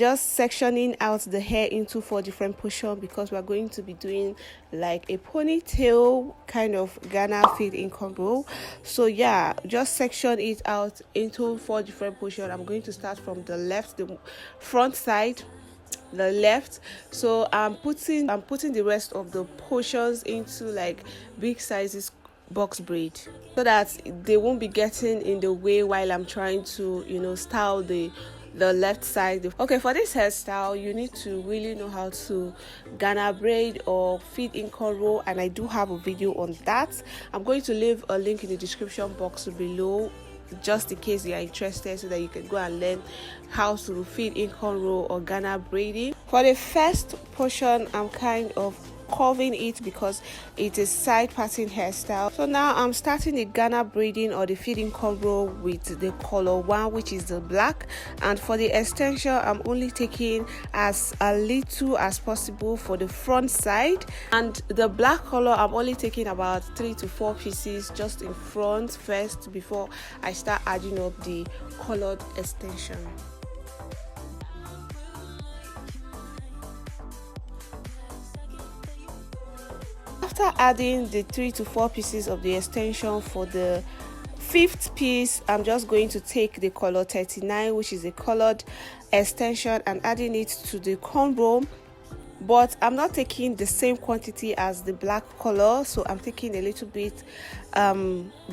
just sectioning out the hair into 4 different portions because we're going to be doing like a ponytail kind of Ghana feed-in combo. So yeah, just section it out into 4 different portions. I'm going to start from the left, the front side, the left. So I'm putting the rest of the portions into like big sizes box braid so that they won't be getting in the way while I'm trying to, you know, style the left side. Okay, for this hairstyle you need to really know how to Ghana braid or feed in cornrow, and I do have a video on that. I'm going to leave a link in the description box below just in case you are interested, so that you can go and learn how to feed in cornrow or Ghana braiding. For the first portion, I'm kind of curving it because it is side parting hairstyle. So now I'm starting the Ghana braiding or the feeding cornrow with the color 1, which is the black, and for the extension I'm only taking as a little as possible for the front side, and the black color I'm only taking about 3 to 4 pieces just in front first before I start adding up the colored extension. After adding the 3 to 4 pieces of the extension, for the 5th piece I'm just going to take the color 39, which is a colored extension, and adding it to the cornrow, but I'm not taking the same quantity as the black color, so I'm taking a little bit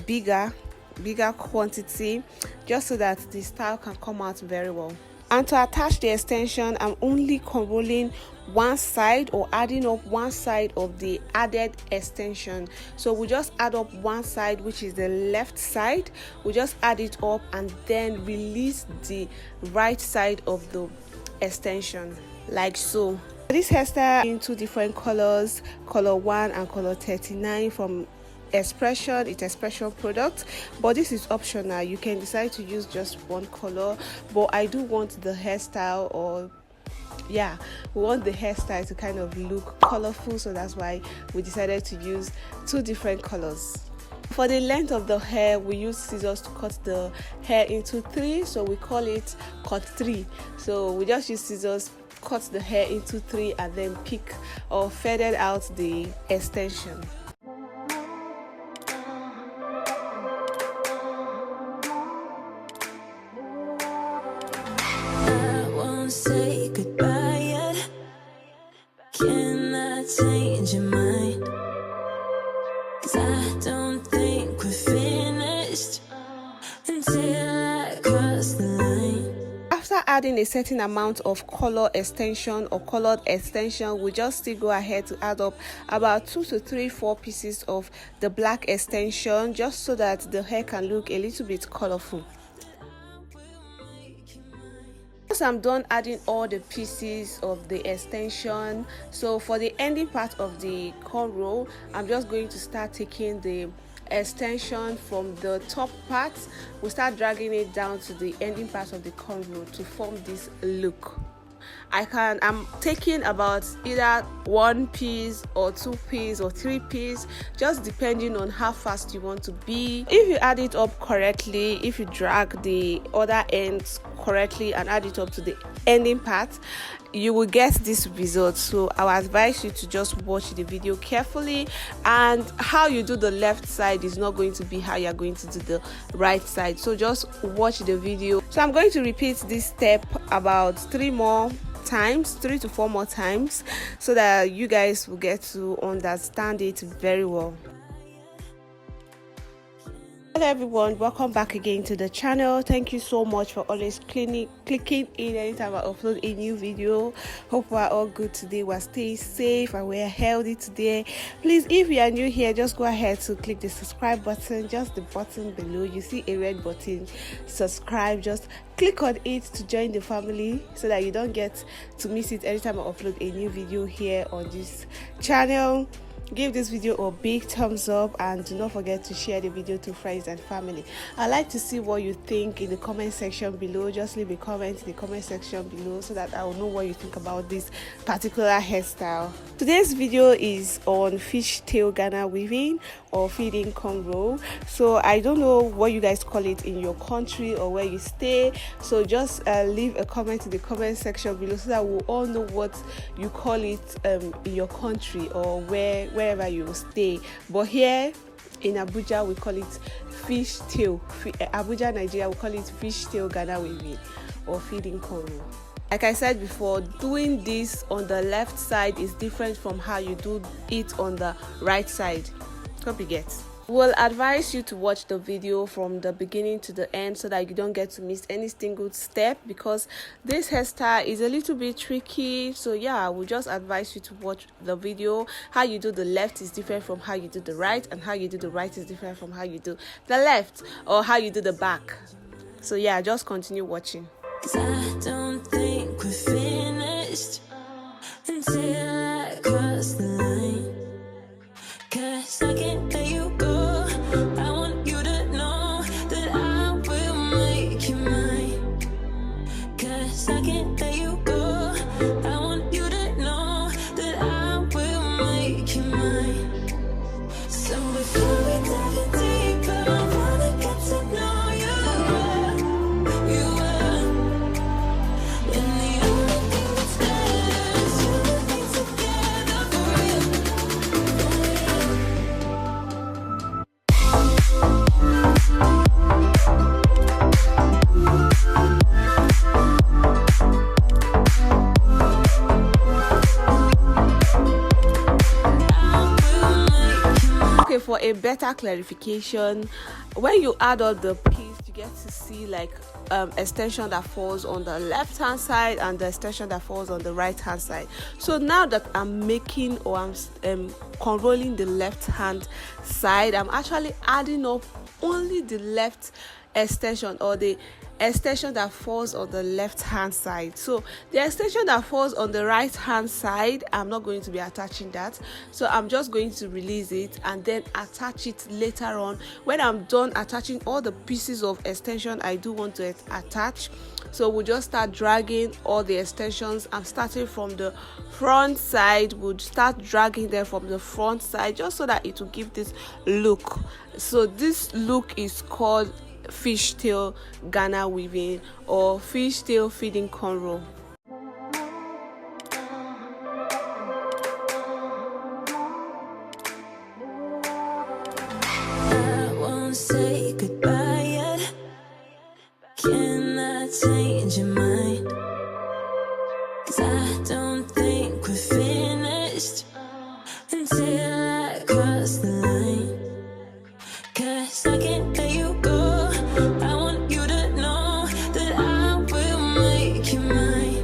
bigger quantity just so that the style can come out very well. And to attach the extension, I'm only cornrolling one side or adding up one side of the added extension. So we just add up one side, which is the left side. We just add it up and then release the right side of the extension, like so. This hairstyle in 2 different colors, color 1 and color 39 from Xpression. It's Xpression product, but this is optional. You can decide to use just one color, but I do want the hairstyle, or yeah, we want the hairstyle to kind of look colorful, so that's why we decided to use 2 different colors. For the length of the hair, we use scissors to cut the hair into 3, so we call it cut 3. So we just use scissors, cut the hair into 3, and then pick or feathered out the extension. Say goodbye yet. Can I change your mind? 'Cause I don't think we're finished until I cross the line. After adding a certain amount of color extension or colored extension, we just still go ahead to add up about 2 to 3, 4 pieces of the black extension, just so that the hair can look a little bit colorful. Once I'm done adding all the pieces of the extension, so for the ending part of the cornrow, I'm just going to start taking the extension from the top part. We start dragging it down to the ending part of the cornrow to form this look. I'm taking about either 1 piece or 2 pieces or 3 pieces, just depending on how fast you want to be. If you add it up correctly, if you drag the other ends correctly and add it up to the ending part, you will get this result. So I would advise you to just watch the video carefully, and how you do the left side is not going to be how you're going to do the right side, so just watch the video. So I'm going to repeat this step about 3 to 4 more times, so that you guys will get to understand it very well. Hello everyone, welcome back again to the channel. Thank you so much for always clicking in anytime I upload a new video. Hope we're all good today, we're staying safe and we're healthy today. Please, if you are new here, just go ahead to click the subscribe button, just the button below. You see a red button, subscribe, just click on it to join the family, so that you don't get to miss it anytime I upload a new video here on this channel. Give this video a big thumbs up, and do not forget to share the video to friends and family. I'd like to see what you think in the comment section below. Just leave a comment in the comment section below, so that I will know what you think about this particular hairstyle. Today's video is on fishtail Ghana weaving or feeding cornrow. So I don't know what you guys call it in your country or where you stay, so just leave a comment in the comment section below so that we'll all know what you call it in your country or wherever you stay. But here in Abuja we call it fishtail. Abuja, Nigeria, we call it fishtail Ghana weaving or feeding cornrow. Like I said before, doing this on the left side is different from how you do it on the right side. Hope you get. We'll advise you to watch the video from the beginning to the end so that you don't get to miss any single step, because this hairstyle is a little bit tricky. So yeah, we'll just advise you to watch the video. How you do the left is different from how you do the right, and how you do the right is different from how you do the left or how you do the back. So yeah, just continue watching. 'Cause I don't think we're finished until I cross the line. 'Cause I can't let you go. I want you to know that I will make you mine. 'Cause I can't let you go. I want you to know that I will make you mine. So before we dive in deeper, I wanna get to know you. For a better clarification, when you add all the piece, you get to see like extension that falls on the left hand side and the extension that falls on the right hand side. So now that I'm making or I'm conrolling the left hand side, I'm actually adding up only the left extension or the extension that falls on the left hand side. So the extension that falls on the right hand side, I'm not going to be attaching that, so I'm just going to release it and then attach it later on when I'm done attaching all the pieces of extension I do want to attach. So we'll just start dragging all the extensions. I'm starting from the front side. We'll start dragging them from the front side just so that it will give this look. So this look is called fishtail Ghana weaving or fishtail feeding cornrow. I won't say goodbye yet. Can I change your mind? 'Cause I don't think we're finished until I cross the line. 'Cause I can't let you go. I want you to know that I will make you mine.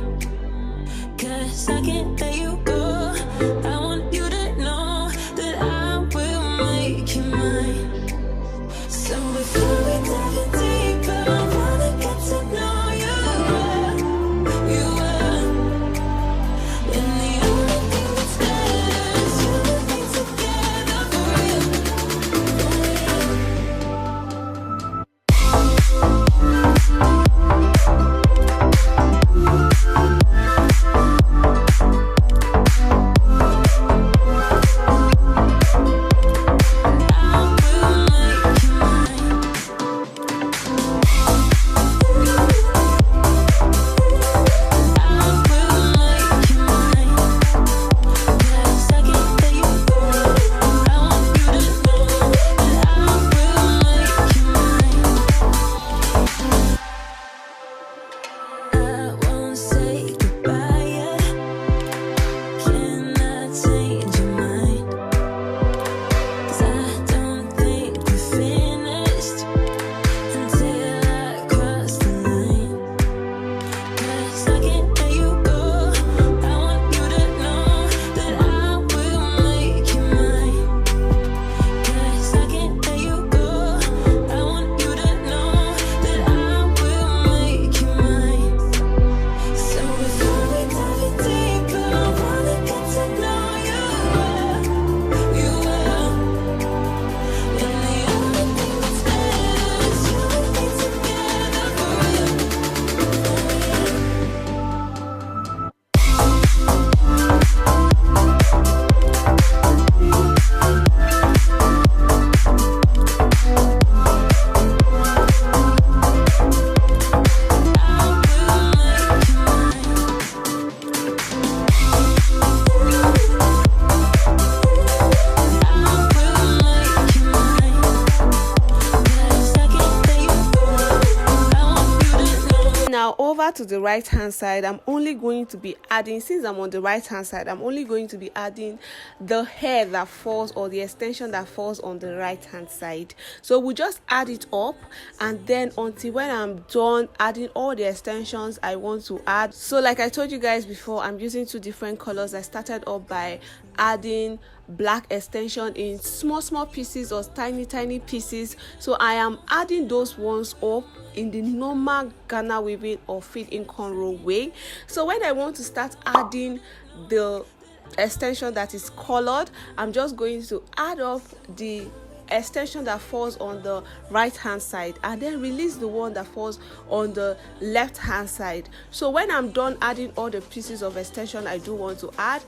to the right hand side, I'm only going to be adding, since I'm on the right hand side, I'm only going to be adding the hair that falls, or the extension that falls on the right hand side. So we'll just add it up, and then until when I'm done adding all the extensions I want to add. So like I told you guys before, I'm using two different colors. I started off by adding black extension in small pieces, or tiny pieces. So I am adding those ones up in the normal Ghana weaving or feed-in cornrow way. So when I want to start adding the extension that is colored, I'm just going to add up the extension that falls on the right hand side, and then release the one that falls on the left hand side. So when I'm done adding all the pieces of extension I do want to add,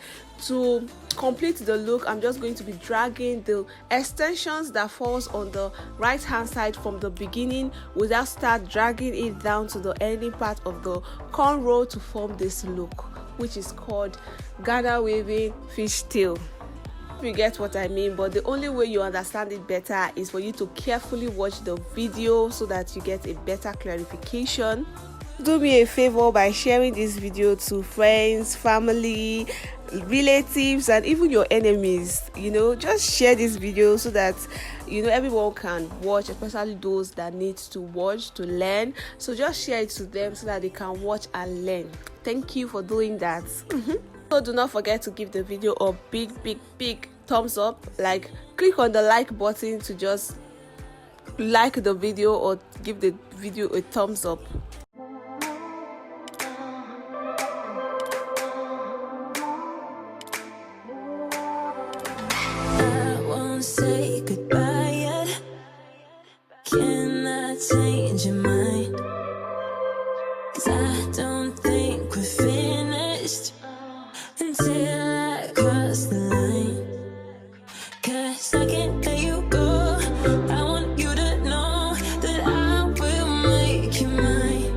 to complete the look, I'm just going to be dragging the extensions that falls on the right hand side from the beginning, without start dragging it down to the ending part of the cornrow to form this look, which is called Ghana weaving fishtail. You get what I mean, but the only way you understand it better is for you to carefully watch the video so that you get a better clarification. Do me a favor by sharing this video to friends, family, relatives, and even your enemies. Just share this video so that everyone can watch, especially those that need to watch to learn. So just share it to them so that they can watch and learn. Thank you for doing that. So do not forget to give the video a big thumbs up. Like, click on the like button to just like the video, or give the video a thumbs up. I won't say goodbye yet. Can I change your mind? 'Cause I don't think we're finished until I cross the line. 'Cause I can't let you go. I want you to know that I will make you mine.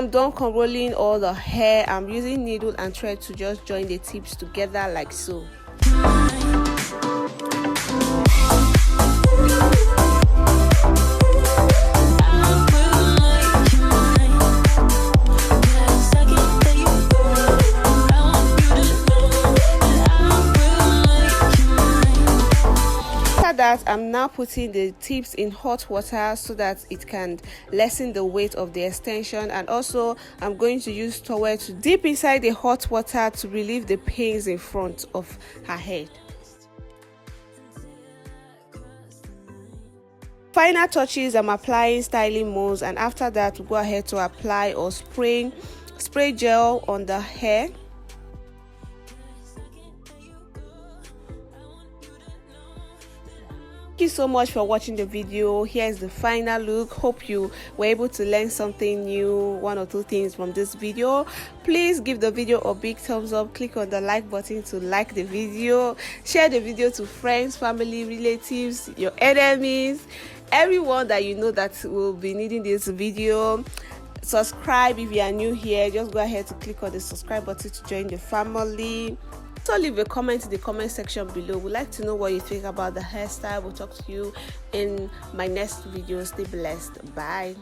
I'm done cornrowing all the hair, I'm using needle and thread to just join the tips together like so. That I'm now putting the tips in hot water so that it can lessen the weight of the extension, and also I'm going to use towel to dip inside the hot water to relieve the pains in front of her head. Final touches, I'm applying styling molds, and after that we'll go ahead to apply or spray gel on the hair. Thank you so much for watching the video. Here's the final look. Hope you were able to learn something new, one or two things from this video. Please give the video a big thumbs up, click on the like button to like the video, share the video to friends, family, relatives, your enemies, everyone that you know that will be needing this video. Subscribe if you are new here. Just go ahead to click on the subscribe button to join the family. So leave a comment in the comment section below. We'd like to know what you think about the hairstyle. We'll talk to you in my next video. Stay blessed. Bye.